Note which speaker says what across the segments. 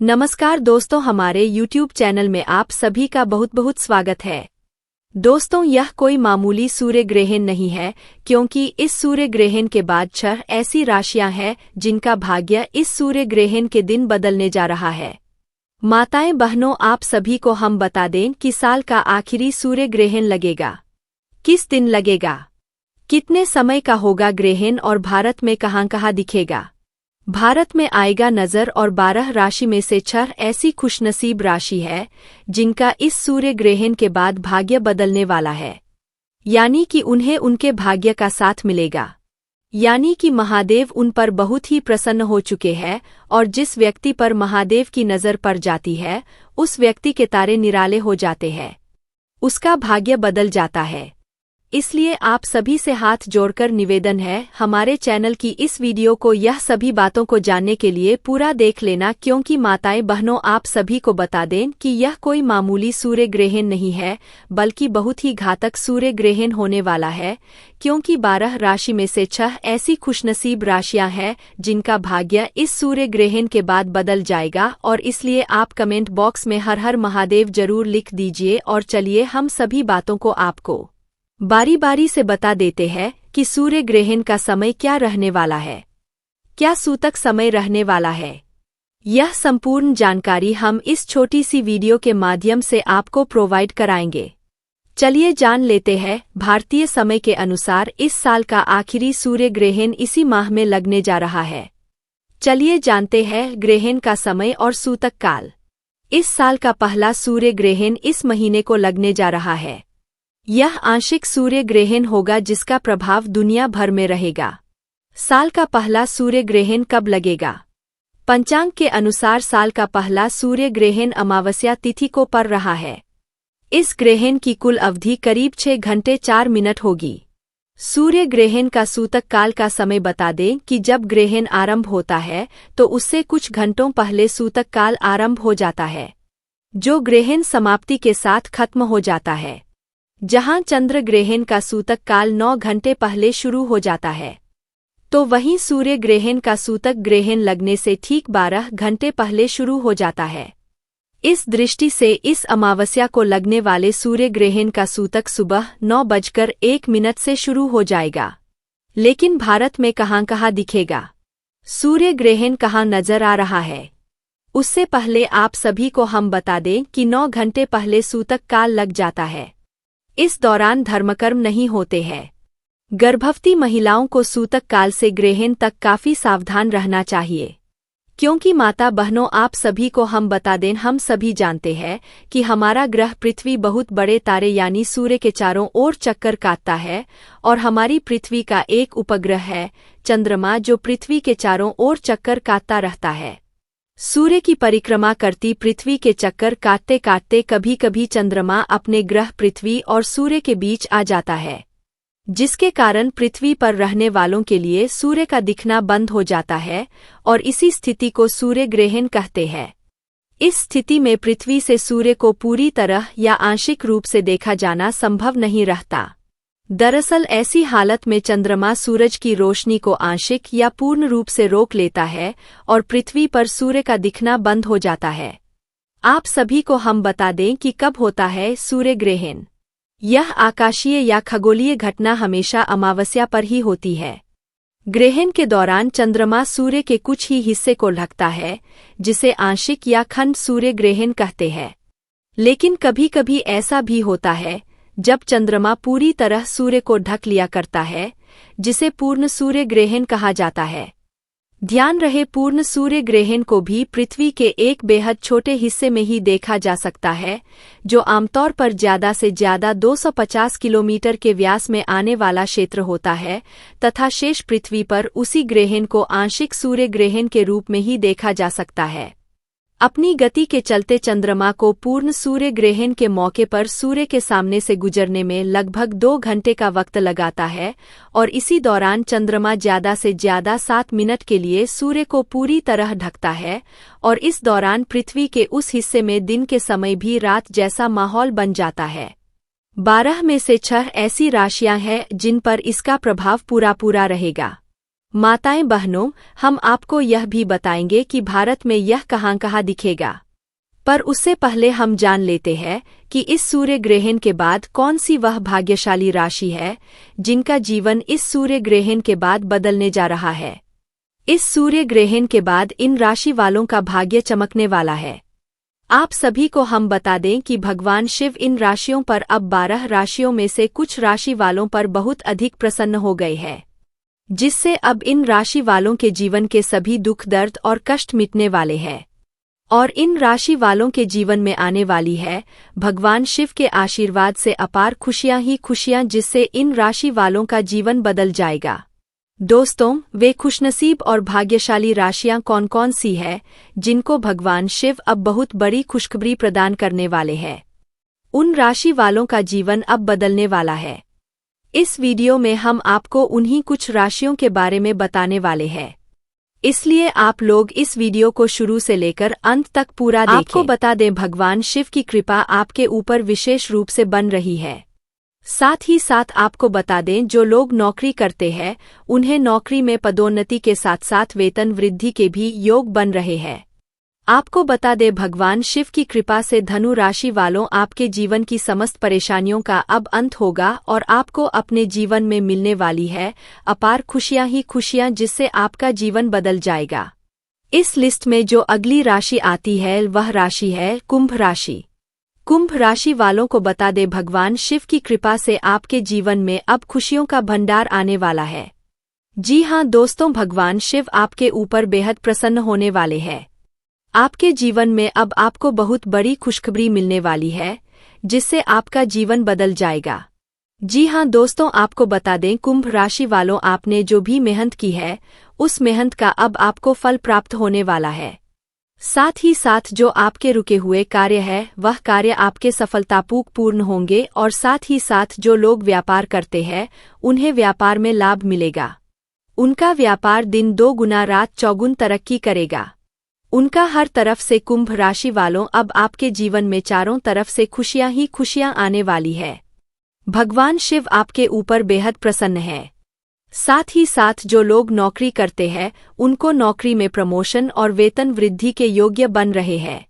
Speaker 1: नमस्कार दोस्तों, हमारे YouTube चैनल में आप सभी का बहुत बहुत स्वागत है। दोस्तों, यह कोई मामूली सूर्य ग्रहण नहीं है, क्योंकि इस सूर्य ग्रहण के बाद 6 ऐसी राशियां हैं जिनका भाग्य इस सूर्य ग्रहण के दिन बदलने जा रहा है। माताएं बहनों, आप सभी को हम बता दें कि साल का आखिरी सूर्य ग्रहण लगेगा। किस दिन लगेगा, कितने समय का होगा ग्रहण और भारत में कहाँ दिखेगा। भारत में आएगा नजर और 12 राशि में से 6 ऐसी खुशनसीब राशि है जिनका इस सूर्य ग्रहण के बाद भाग्य बदलने वाला है, यानी कि उन्हें उनके भाग्य का साथ मिलेगा, यानी कि महादेव उन पर बहुत ही प्रसन्न हो चुके हैं और जिस व्यक्ति पर महादेव की नजर पड़ जाती है उस व्यक्ति के तारे निराले हो जाते हैं, उसका भाग्य बदल जाता है। इसलिए आप सभी से हाथ जोड़कर निवेदन है, हमारे चैनल की इस वीडियो को यह सभी बातों को जानने के लिए पूरा देख लेना, क्योंकि माताएं बहनों आप सभी को बता दें कि यह कोई मामूली सूर्य ग्रहण नहीं है, बल्कि बहुत ही घातक सूर्य ग्रहण होने वाला है, क्योंकि 12 राशि में से 6 ऐसी खुशनसीब राशियां हैं जिनका भाग्य इस सूर्य ग्रहण के बाद बदल जाएगा। और इसलिए आप कमेंट बॉक्स में हर हर महादेव जरूर लिख दीजिए। और चलिए हम सभी बातों को आपको बारी बारी से बता देते हैं कि सूर्य ग्रहण का समय क्या रहने वाला है, क्या सूतक समय रहने वाला है। यह संपूर्ण जानकारी हम इस छोटी सी वीडियो के माध्यम से आपको प्रोवाइड कराएंगे। चलिए जान लेते हैं। भारतीय समय के अनुसार इस साल का आखिरी सूर्य ग्रहण इसी माह में लगने जा रहा है। चलिए जानते हैं ग्रहण का समय और सूतक काल। इस साल का पहला सूर्य ग्रहण इस महीने को लगने जा रहा है। यह आंशिक सूर्य ग्रहण होगा जिसका प्रभाव दुनिया भर में रहेगा। साल का पहला सूर्य ग्रहण कब लगेगा? पंचांग के अनुसार साल का पहला सूर्य ग्रहण अमावस्या तिथि को पड़ रहा है। इस ग्रहण की कुल अवधि करीब 6 घंटे 4 मिनट होगी। सूर्य ग्रहण का सूतक काल का समय बता दें कि जब ग्रहण आरंभ होता है तो उससे कुछ घंटों पहले सूतक काल आरंभ हो जाता है, जो ग्रहण समाप्ति के साथ खत्म हो जाता है। जहां चंद्र ग्रहण का सूतक काल 9 घंटे पहले शुरू हो जाता है, तो वहीं सूर्य ग्रहण का सूतक ग्रहण लगने से ठीक 12 घंटे पहले शुरू हो जाता है। इस दृष्टि से इस अमावस्या को लगने वाले सूर्य ग्रहण का सूतक सुबह 9:01 से शुरू हो जाएगा। लेकिन भारत में कहाँ दिखेगा, सूर्य ग्रहण कहाँ नजर आ रहा है, उससे पहले आप सभी को हम बता दें कि 9 घंटे पहले सूतक काल लग जाता है। इस दौरान धर्मकर्म नहीं होते हैं। गर्भवती महिलाओं को सूतक काल से ग्रहण तक काफी सावधान रहना चाहिए, क्योंकि माता बहनों आप सभी को हम बता दें, हम सभी जानते हैं कि हमारा ग्रह पृथ्वी बहुत बड़े तारे यानी सूर्य के चारों ओर चक्कर काटता है और हमारी पृथ्वी का एक उपग्रह है चंद्रमा, जो पृथ्वी के चारों ओर चक्कर काटता रहता है। सूर्य की परिक्रमा करती पृथ्वी के चक्कर काटते काटते कभी कभी चंद्रमा अपने ग्रह पृथ्वी और सूर्य के बीच आ जाता है, जिसके कारण पृथ्वी पर रहने वालों के लिए सूर्य का दिखना बंद हो जाता है और इसी स्थिति को सूर्य ग्रहण कहते हैं। इस स्थिति में पृथ्वी से सूर्य को पूरी तरह या आंशिक रूप से देखा जाना संभव नहीं रहता। दरअसल ऐसी हालत में चंद्रमा सूरज की रोशनी को आंशिक या पूर्ण रूप से रोक लेता है और पृथ्वी पर सूर्य का दिखना बंद हो जाता है। आप सभी को हम बता दें कि कब होता है सूर्य ग्रहण। यह आकाशीय या खगोलीय घटना हमेशा अमावस्या पर ही होती है। ग्रहण के दौरान चंद्रमा सूर्य के कुछ ही हिस्से को ढकता है, जिसे आंशिक या खंड सूर्य ग्रहण कहते हैं। लेकिन कभी कभी ऐसा भी होता है जब चंद्रमा पूरी तरह सूर्य को ढक लिया करता है, जिसे पूर्ण सूर्य ग्रहण कहा जाता है। ध्यान रहे, पूर्ण सूर्य ग्रहण को भी पृथ्वी के एक बेहद छोटे हिस्से में ही देखा जा सकता है, जो आमतौर पर ज्यादा से ज्यादा 250 किलोमीटर के व्यास में आने वाला क्षेत्र होता है, तथा शेष पृथ्वी पर उसी ग्रहण को आंशिक सूर्य ग्रहण के रूप में ही देखा जा सकता है। अपनी गति के चलते चंद्रमा को पूर्ण सूर्य ग्रहण के मौके पर सूर्य के सामने से गुजरने में लगभग 2 घंटे का वक्त लगाता है और इसी दौरान चंद्रमा ज्यादा से ज्यादा 7 मिनट के लिए सूर्य को पूरी तरह ढकता है और इस दौरान पृथ्वी के उस हिस्से में दिन के समय भी रात जैसा माहौल बन जाता है। 12 में से 6 ऐसी राशियां हैं जिन पर इसका प्रभाव पूरा रहेगा। माताएं बहनों, हम आपको यह भी बताएंगे कि भारत में यह कहाँ दिखेगा। पर उससे पहले हम जान लेते हैं कि इस सूर्य ग्रहण के बाद कौन सी वह भाग्यशाली राशि है जिनका जीवन इस सूर्य ग्रहण के बाद बदलने जा रहा है। इस सूर्य ग्रहण के बाद इन राशि वालों का भाग्य चमकने वाला है। आप सभी को हम बता दें कि भगवान शिव इन राशियों पर अब 12 राशियों में से कुछ राशि वालों पर बहुत अधिक प्रसन्न हो गए हैं, जिससे अब इन राशि वालों के जीवन के सभी दुख दर्द और कष्ट मिटने वाले हैं और इन राशि वालों के जीवन में आने वाली है भगवान शिव के आशीर्वाद से अपार खुशियां ही खुशियां, जिससे इन राशि वालों का जीवन बदल जाएगा। दोस्तों, वे खुशनसीब और भाग्यशाली राशियां कौन कौन सी है जिनको भगवान शिव अब बहुत बड़ी खुशखबरी प्रदान करने वाले हैं। उन राशि वालों का जीवन अब बदलने वाला है। इस वीडियो में हम आपको उन्हीं कुछ राशियों के बारे में बताने वाले हैं, इसलिए आप लोग इस वीडियो को शुरू से लेकर अंत तक पूरा देखें। आपको बता दें, भगवान शिव की कृपा आपके ऊपर विशेष रूप से बन रही है। साथ ही साथ आपको बता दें, जो लोग नौकरी करते हैं उन्हें नौकरी में पदोन्नति के साथ साथ वेतन वृद्धि के भी योग बन रहे हैं। आपको बता दें, भगवान शिव की कृपा से धनु राशि वालों आपके जीवन की समस्त परेशानियों का अब अंत होगा और आपको अपने जीवन में मिलने वाली है अपार खुशियां ही खुशियां, जिससे आपका जीवन बदल जाएगा। इस लिस्ट में जो अगली राशि आती है वह राशि है कुंभ राशि। कुंभ राशि वालों को बता दे, भगवान शिव की कृपा से आपके जीवन में अब खुशियों का भंडार आने वाला है। जी हां दोस्तों, भगवान शिव आपके ऊपर बेहद प्रसन्न होने वाले हैं। आपके जीवन में अब आपको बहुत बड़ी खुशखबरी मिलने वाली है, जिससे आपका जीवन बदल जाएगा। जी हां दोस्तों, आपको बता दें, कुंभ राशि वालों आपने जो भी मेहनत की है उस मेहनत का अब आपको फल प्राप्त होने वाला है। साथ ही साथ जो आपके रुके हुए कार्य है वह कार्य आपके सफलतापूर्वक होंगे और साथ ही साथ जो लोग व्यापार करते हैं उन्हें व्यापार में लाभ मिलेगा। उनका व्यापार दिन 2 गुना रात 4 गुना तरक्की करेगा। उनका हर तरफ से कुंभ राशि वालों अब आपके जीवन में चारों तरफ से खुशियां ही खुशियां आने वाली है। भगवान शिव आपके ऊपर बेहद प्रसन्न है। साथ ही साथ जो लोग नौकरी करते हैं उनको नौकरी में प्रमोशन और वेतन वृद्धि के योग्य बन रहे हैं।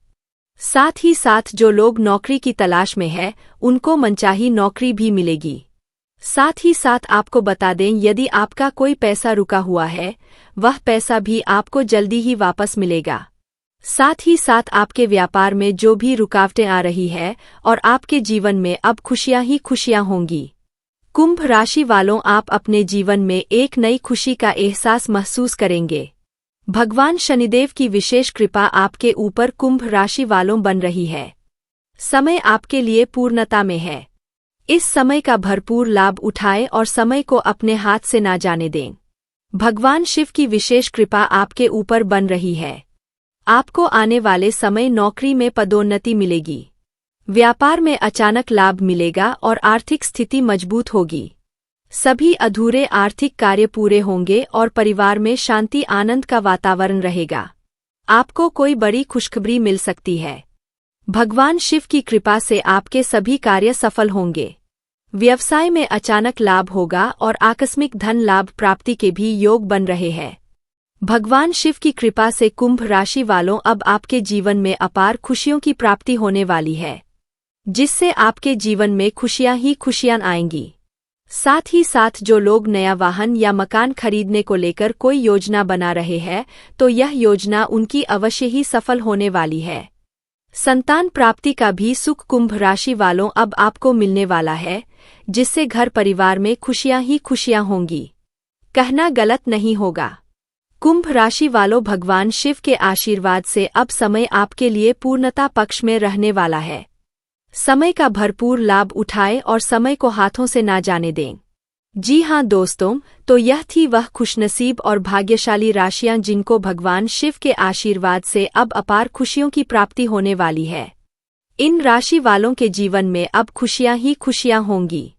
Speaker 1: साथ ही साथ जो लोग नौकरी की तलाश में हैं उनको मनचाही नौकरी भी मिलेगी। साथ ही साथ आपको बता दें, यदि आपका कोई पैसा रुका हुआ है वह पैसा भी आपको जल्दी ही वापस मिलेगा। साथ ही साथ आपके व्यापार में जो भी रुकावटें आ रही है और आपके जीवन में अब खुशियां ही खुशियां होंगी। कुंभ राशि वालों, आप अपने जीवन में एक नई खुशी का एहसास महसूस करेंगे। भगवान शनिदेव की विशेष कृपा आपके ऊपर कुंभ राशि वालों बन रही है। समय आपके लिए पूर्णता में है। इस समय का भरपूर लाभ उठाएं और समय को अपने हाथ से ना जाने दें। भगवान शिव की विशेष कृपा आपके ऊपर बन रही है। आपको आने वाले समय नौकरी में पदोन्नति मिलेगी। व्यापार में अचानक लाभ मिलेगा और आर्थिक स्थिति मजबूत होगी। सभी अधूरे आर्थिक कार्य पूरे होंगे और परिवार में शांति आनंद का वातावरण रहेगा। आपको कोई बड़ी खुशखबरी मिल सकती है। भगवान शिव की कृपा से आपके सभी कार्य सफल होंगे। व्यवसाय में अचानक लाभ होगा और आकस्मिक धन लाभ प्राप्ति के भी योग बन रहे हैं। भगवान शिव की कृपा से कुंभ राशि वालों अब आपके जीवन में अपार खुशियों की प्राप्ति होने वाली है, जिससे आपके जीवन में खुशियां ही खुशियां आएंगी। साथ ही साथ जो लोग नया वाहन या मकान खरीदने को लेकर कोई योजना बना रहे हैं तो यह योजना उनकी अवश्य ही सफल होने वाली है। संतान प्राप्ति का भी सुख कुंभ राशि वालों अब आपको मिलने वाला है, जिससे घर परिवार में खुशियां ही खुशियां होंगी। कहना गलत नहीं होगा। कुंभ राशि वालों, भगवान शिव के आशीर्वाद से अब समय आपके लिए पूर्णता पक्ष में रहने वाला है। समय का भरपूर लाभ उठाएं और समय को हाथों से ना जाने दें। जी हां दोस्तों, तो यह थी वह खुशनसीब और भाग्यशाली राशियां जिनको भगवान शिव के आशीर्वाद से अब अपार खुशियों की प्राप्ति होने वाली है। इन राशि वालों के जीवन में अब खुशियां ही खुशियां होंगी।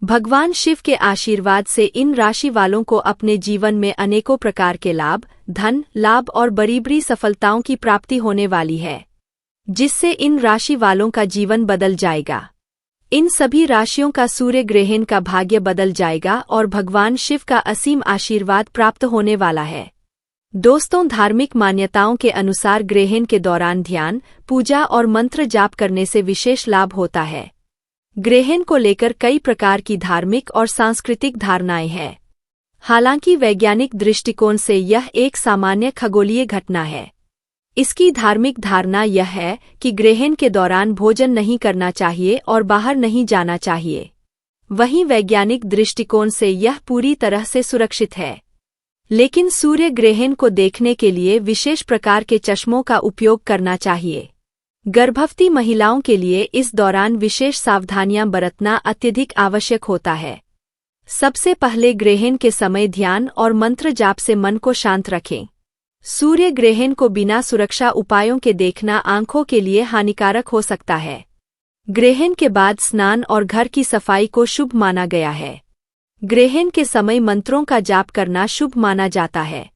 Speaker 1: भगवान शिव के आशीर्वाद से इन राशि वालों को अपने जीवन में अनेकों प्रकार के लाभ, धन लाभ और बड़ी सफलताओं की प्राप्ति होने वाली है, जिससे इन राशि वालों का जीवन बदल जाएगा। इन सभी राशियों का सूर्य ग्रहण का भाग्य बदल जाएगा और भगवान शिव का असीम आशीर्वाद प्राप्त होने वाला है। दोस्तों, धार्मिक मान्यताओं के अनुसार ग्रहण के दौरान ध्यान, पूजा और मंत्र जाप करने से विशेष लाभ होता है। ग्रहण को लेकर कई प्रकार की धार्मिक और सांस्कृतिक धारणाएं हैं। हालांकि वैज्ञानिक दृष्टिकोण से यह एक सामान्य खगोलीय घटना है। इसकी धार्मिक धारणा यह है कि ग्रहण के दौरान भोजन नहीं करना चाहिए और बाहर नहीं जाना चाहिए। वहीं वैज्ञानिक दृष्टिकोण से यह पूरी तरह से सुरक्षित है। लेकिन सूर्य ग्रहण को देखने के लिए विशेष प्रकार के चश्मों का उपयोग करना चाहिए। गर्भवती महिलाओं के लिए इस दौरान विशेष सावधानियां बरतना अत्यधिक आवश्यक होता है। सबसे पहले ग्रहण के समय ध्यान और मंत्र जाप से मन को शांत रखें। सूर्य ग्रहण को बिना सुरक्षा उपायों के देखना आंखों के लिए हानिकारक हो सकता है। ग्रहण के बाद स्नान और घर की सफाई को शुभ माना गया है। ग्रहण के समय मंत्रों का जाप करना शुभ माना जाता है।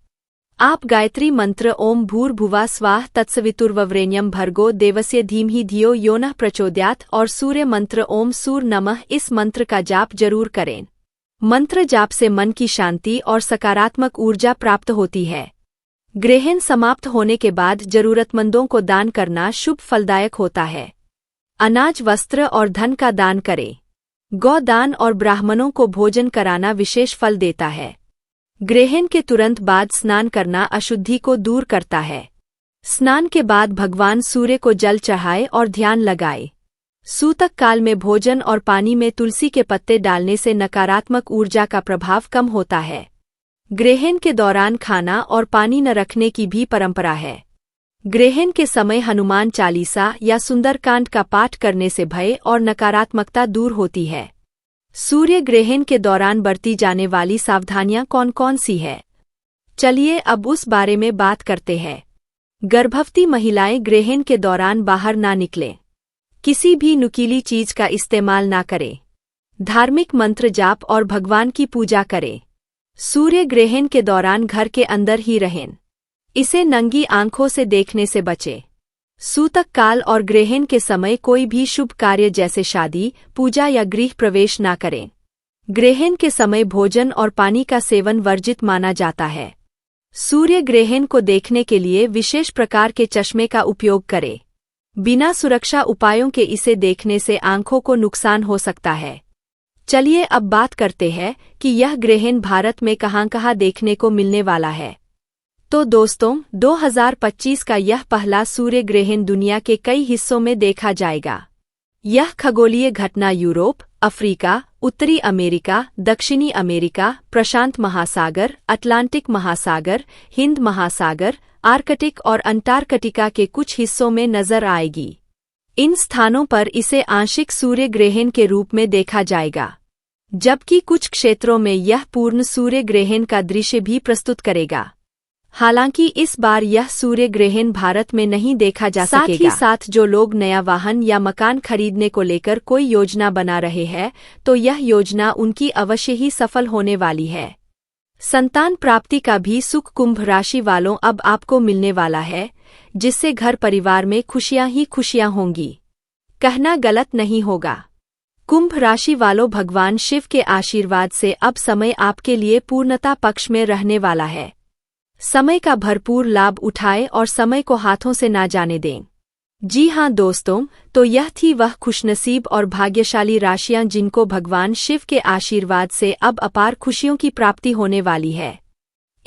Speaker 1: आप गायत्री मंत्र ओम भूर्भुवः स्वः तत्सवितुर्वरेण्यं भर्गो देवस्य धीमहि धियो यो नः प्रचोदयात् और सूर्य मंत्र ओम सूर्य नमः इस मंत्र का जाप जरूर करें। मंत्र जाप से मन की शांति और सकारात्मक ऊर्जा प्राप्त होती है। ग्रहण समाप्त होने के बाद जरूरतमंदों को दान करना शुभ फलदायक होता है। अनाज, वस्त्र और धन का दान करें। गौ दान और ब्राह्मणों को भोजन कराना विशेष फल देता है। ग्रहण के तुरंत बाद स्नान करना अशुद्धि को दूर करता है। स्नान के बाद भगवान सूर्य को जल चढ़ाए और ध्यान लगाए। सूतक काल में भोजन और पानी में तुलसी के पत्ते डालने से नकारात्मक ऊर्जा का प्रभाव कम होता है। ग्रहण के दौरान खाना और पानी न रखने की भी परंपरा है। ग्रहण के समय हनुमान चालीसा या सुंदरकांड का पाठ करने से भय और नकारात्मकता दूर होती है। सूर्य ग्रहण के दौरान बरती जाने वाली सावधानियां कौन कौन सी है? चलिए अब उस बारे में बात करते हैं। गर्भवती महिलाएं ग्रहण के दौरान बाहर ना निकलें। किसी भी नुकीली चीज का इस्तेमाल ना करें। धार्मिक मंत्र जाप और भगवान की पूजा करें। सूर्य ग्रहण के दौरान घर के अंदर ही रहें। इसे नंगी आंखों से देखने से बचें। सूतक काल और ग्रहण के समय कोई भी शुभ कार्य जैसे शादी, पूजा या गृह प्रवेश ना करें। ग्रहण के समय भोजन और पानी का सेवन वर्जित माना जाता है। सूर्य ग्रहण को देखने के लिए विशेष प्रकार के चश्मे का उपयोग करें। बिना सुरक्षा उपायों के इसे देखने से आंखों को नुकसान हो सकता है। चलिए अब बात करते हैं कि यह ग्रहण भारत में कहाँ-कहाँ देखने को मिलने वाला है। तो दोस्तों, 2025 का यह पहला सूर्य ग्रहण दुनिया के कई हिस्सों में देखा जाएगा। यह खगोलीय घटना यूरोप, अफ्रीका, उत्तरी अमेरिका, दक्षिणी अमेरिका, प्रशांत महासागर, अटलांटिक महासागर, हिंद महासागर, आर्कटिक और अंटार्कटिका के कुछ हिस्सों में नजर आएगी। इन स्थानों पर इसे आंशिक सूर्य ग्रहण के रूप में देखा जाएगा, जबकि कुछ क्षेत्रों में यह पूर्ण सूर्य ग्रहण का दृश्य भी प्रस्तुत करेगा। हालांकि इस बार यह सूर्य ग्रहण भारत में नहीं देखा जा सकेगा। साथ ही साथ जो लोग नया वाहन या मकान खरीदने को लेकर कोई योजना बना रहे हैं, तो यह योजना उनकी अवश्य ही सफल होने वाली है। संतान प्राप्ति का भी सुख कुंभ राशि वालों अब आपको मिलने वाला है, जिससे घर परिवार में खुशियां ही खुशियां होंगी। कहना गलत नहीं होगा। कुंभ राशि वालों, भगवान शिव के आशीर्वाद से अब समय आपके लिए पूर्णता पक्ष में रहने वाला है। समय का भरपूर लाभ उठाएं और समय को हाथों से ना जाने दें। जी हाँ दोस्तों, तो यह थी वह खुशनसीब और भाग्यशाली राशियां जिनको भगवान शिव के आशीर्वाद से अब अपार खुशियों की प्राप्ति होने वाली है।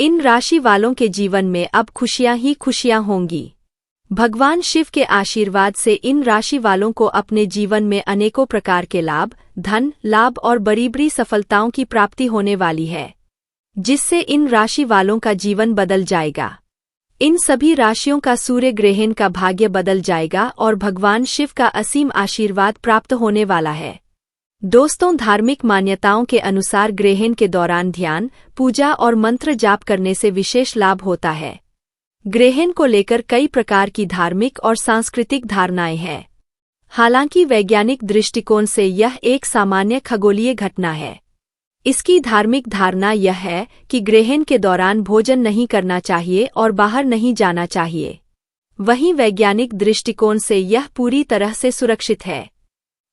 Speaker 1: इन राशि वालों के जीवन में अब खुशियां ही खुशियां होंगी। भगवान शिव के आशीर्वाद से इन राशि वालों को अपने जीवन में अनेकों प्रकार के लाभ, धन लाभ और बड़ी बड़ी सफलताओं की प्राप्ति होने वाली है, जिससे इन राशि वालों का जीवन बदल जाएगा। इन सभी राशियों का सूर्य ग्रहण का भाग्य बदल जाएगा और भगवान शिव का असीम आशीर्वाद प्राप्त होने वाला है। दोस्तों, धार्मिक मान्यताओं के अनुसार ग्रहण के दौरान ध्यान, पूजा और मंत्र जाप करने से विशेष लाभ होता है। ग्रहण को लेकर कई प्रकार की धार्मिक और सांस्कृतिक धारणाएं हैं। हालांकि वैज्ञानिक दृष्टिकोण से यह एक सामान्य खगोलीय घटना है। इसकी धार्मिक धारणा यह है कि ग्रहण के दौरान भोजन नहीं करना चाहिए और बाहर नहीं जाना चाहिए। वहीं वैज्ञानिक दृष्टिकोण से यह पूरी तरह से सुरक्षित है।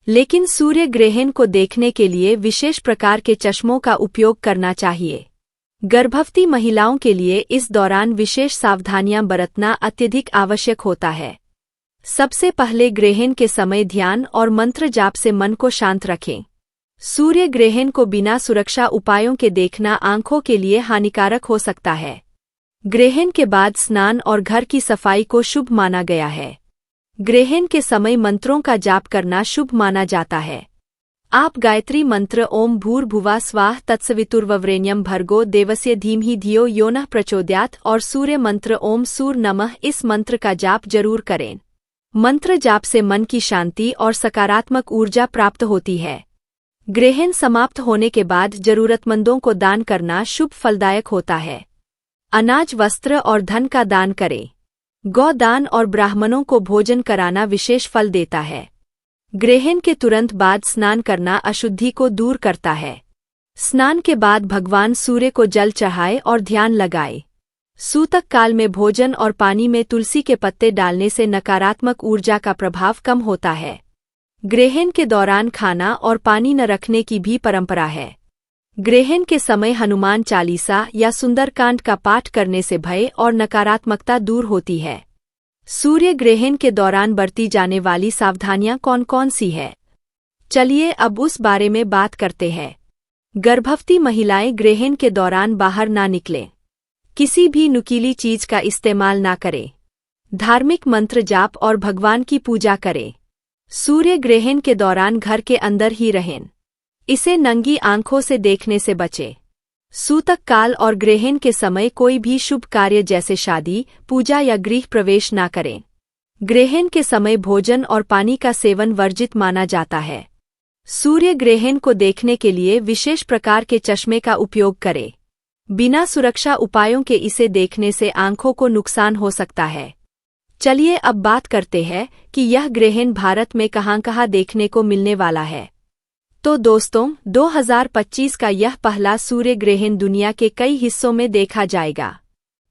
Speaker 1: लेकिन सूर्य ग्रहण को देखने के लिए विशेष प्रकार के चश्मों का उपयोग करना चाहिए। गर्भवती महिलाओं के लिए इस दौरान विशेष सावधानियां बरतना अत्यधिक आवश्यक होता है। सबसे पहले ग्रहण के समय ध्यान और मंत्र जाप से मन को शांत रखें। सूर्य ग्रहण को बिना सुरक्षा उपायों के देखना आंखों के लिए हानिकारक हो सकता है। ग्रहण के बाद स्नान और घर की सफाई को शुभ माना गया है। ग्रहण के समय मंत्रों का जाप करना शुभ माना जाता है। आप गायत्री मंत्र ओम भूर्भुवः स्वः तत्सवितुर्वरेण्यं भर्गो देवस्य धीमहि धियो यो नः प्रचोदयात् और सूर्य मंत्र ओम सूर्य नमः इस मंत्र का जाप जरूर करें। मंत्र जाप से मन की शांति और सकारात्मक ऊर्जा प्राप्त होती है। ग्रहण समाप्त होने के बाद जरूरतमंदों को दान करना शुभ फलदायक होता है। अनाज, वस्त्र और धन का दान करें। गौदान और ब्राह्मणों को भोजन कराना विशेष फल देता है। ग्रहण के तुरंत बाद स्नान करना अशुद्धि को दूर करता है। स्नान के बाद भगवान सूर्य को जल चढ़ाए और ध्यान लगाए। सूतक काल में भोजन और पानी में तुलसी के पत्ते डालने से नकारात्मक ऊर्जा का प्रभाव कम होता है। ग्रहण के दौरान खाना और पानी न रखने की भी परंपरा है। ग्रहण के समय हनुमान चालीसा या सुंदरकांड का पाठ करने से भय और नकारात्मकता दूर होती है। सूर्य ग्रहण के दौरान बरती जाने वाली सावधानियां कौन-कौन सी है? चलिए अब उस बारे में बात करते हैं। गर्भवती महिलाएं ग्रहण के दौरान बाहर ना निकलें। किसी भी नुकीली चीज का इस्तेमाल ना करें। धार्मिक मंत्र जाप और भगवान की पूजा करें। सूर्य ग्रहण के दौरान घर के अंदर ही रहें। इसे नंगी आंखों से देखने से बचें। सूतक काल और ग्रहण के समय कोई भी शुभ कार्य जैसे शादी, पूजा या गृह प्रवेश ना करें। ग्रहण के समय भोजन और पानी का सेवन वर्जित माना जाता है। सूर्य ग्रहण को देखने के लिए विशेष प्रकार के चश्मे का उपयोग करें। बिना सुरक्षा उपायों के इसे देखने से आंखों को नुकसान हो सकता है। चलिए अब बात करते हैं कि यह ग्रहण भारत में कहाँ-कहाँ देखने को मिलने वाला है। तो दोस्तों, 2025 का यह पहला सूर्य ग्रहण दुनिया के कई हिस्सों में देखा जाएगा।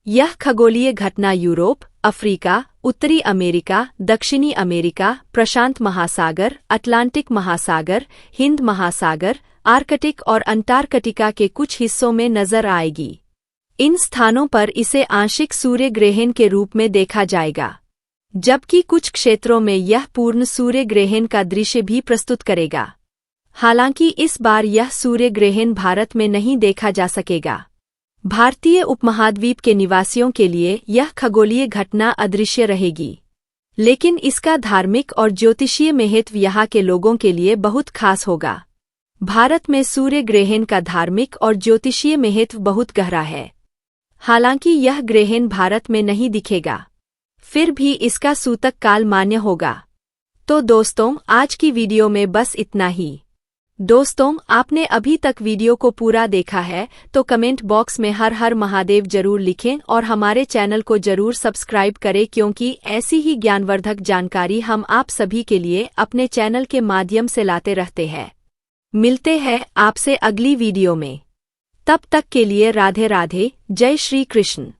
Speaker 1: यह खगोलीय घटना यूरोप, अफ्रीका, उत्तरी अमेरिका, दक्षिणी अमेरिका, प्रशांत महासागर, अटलांटिक महासागर, हिंद महासागर, आर्कटिक और अंटार्कटिका के कुछ हिस्सों में नजर आएगी। इन स्थानों पर इसे आंशिक सूर्य ग्रहण के रूप में देखा जाएगा, जबकि कुछ क्षेत्रों में यह पूर्ण सूर्य ग्रहण का दृश्य भी प्रस्तुत करेगा। हालांकि इस बार यह सूर्य ग्रहण भारत में नहीं देखा जा सकेगा। भारतीय उपमहाद्वीप के निवासियों के लिए यह खगोलीय घटना अदृश्य रहेगी, लेकिन इसका धार्मिक और ज्योतिषीय महत्व यहाँ के लोगों के लिए बहुत खास होगा। भारत में सूर्य ग्रहण का धार्मिक और ज्योतिषीय महत्व बहुत गहरा है। हालांकि यह ग्रहण भारत में नहीं दिखेगा, फिर भी इसका सूतक काल मान्य होगा। तो दोस्तों, आज की वीडियो में बस इतना ही। दोस्तों, आपने अभी तक वीडियो को पूरा देखा है तो कमेंट बॉक्स में हर हर महादेव जरूर लिखें और हमारे चैनल को जरूर सब्सक्राइब करें, क्योंकि ऐसी ही ज्ञानवर्धक जानकारी हम आप सभी के लिए अपने चैनल के माध्यम से लाते रहते हैं। मिलते हैं आपसे अगली वीडियो में। तब तक के लिए राधे राधे, जय श्री कृष्ण।